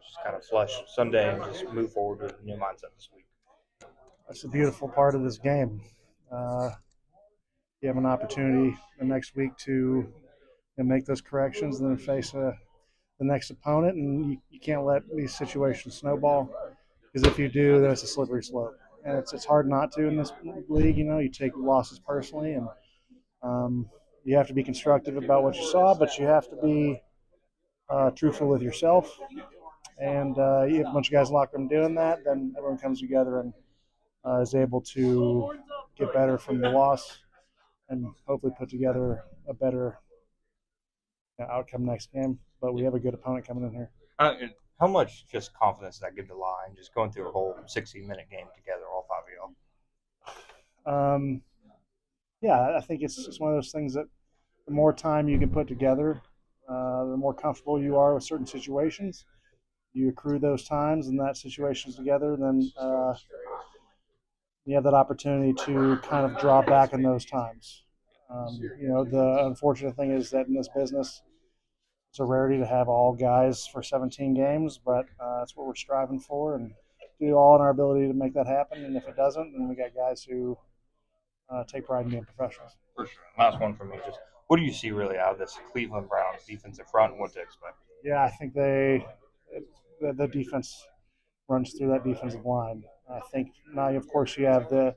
just kind of flush Sunday and just move forward with a new mindset this week. That's a beautiful part of this game. Uh, you have an opportunity the next week to make those corrections and then face the next opponent, and you can't let these situations snowball, because if you do, then it's a slippery slope. And it's hard not to in this league. You take losses personally, and you have to be constructive about what you saw, but you have to be truthful with yourself. And you have a bunch of guys in the locker room doing that, then everyone comes together and is able to get better from the loss and hopefully put together a better outcome next game. But we have a good opponent coming in here. How much just confidence does that give the line, just going through a whole 60-minute game together, all five of y'all? Yeah, I think it's one of those things that the more time you can put together, the more comfortable you are with certain situations. You accrue those times and that situations together, then you have that opportunity to kind of draw back in those times. The unfortunate thing is that in this business, it's a rarity to have all guys for 17 games, but that's what we're striving for, and do all in our ability to make that happen. And if it doesn't, then we got guys who take pride in being professionals. For sure. Last one for me, just what do you see really out of this Cleveland Browns defensive front and what to expect? Yeah, I think the defense runs through that defensive line. I think now, of course, you have the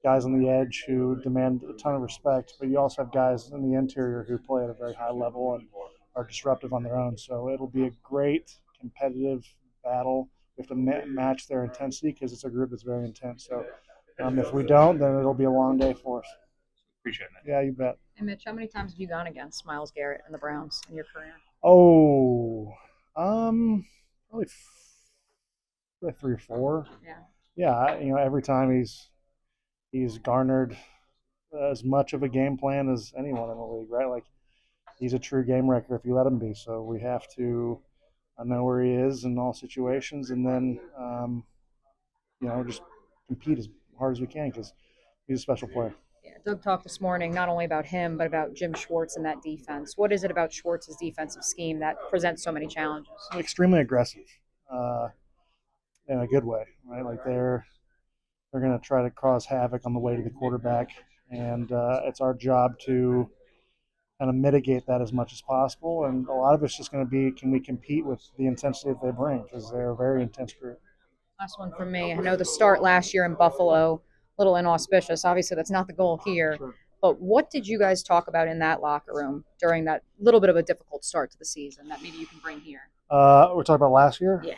guys on the edge who demand a ton of respect, but you also have guys in the interior who play at a very high level and are disruptive on their own. So it'll be a great competitive battle. We have to match their intensity because it's a group that's very intense. So if we don't, then it'll be a long day for us. Appreciate it. Yeah, you bet. And Mitch, how many times have you gone against Myles Garrett and the Browns in your career? Oh, probably 3 or 4. Yeah. Yeah, every time he's garnered as much of a game plan as anyone in the league, right? Like, he's a true game wrecker if you let him be. So we have to know where he is in all situations, and then just compete as hard as we can because he's a special player. Yeah, Doug talked this morning not only about him but about Jim Schwartz and that defense. What is it about Schwartz's defensive scheme that presents so many challenges? Extremely aggressive, in a good way, right? Like they're going to try to cause havoc on the way to the quarterback, and it's our job to kind of mitigate that as much as possible. And a lot of it's just going to be, can we compete with the intensity that they bring, because they're a very intense group. Last one from me. I know the start last year in Buffalo, a little inauspicious. Obviously, that's not the goal here. Sure. But what did you guys talk about in that locker room during that little bit of a difficult start to the season that maybe you can bring here? We're talking about last year? Yeah.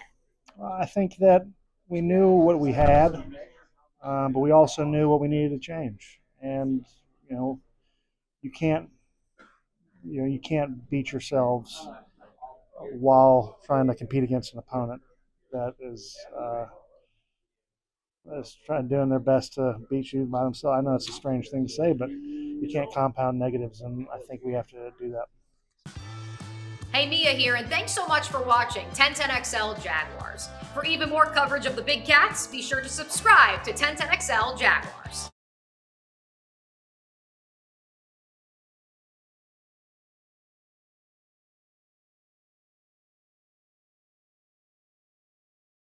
I think that we knew what we had, but we also knew what we needed to change. And, you can't beat yourselves while trying to compete against an opponent that is doing their best to beat you by themselves. I know it's a strange thing to say, but you can't compound negatives, and I think we have to do that. Hey, Mia here, and thanks so much for watching 1010XL Jaguars. For even more coverage of the Big Cats, be sure to subscribe to 1010XL Jaguars.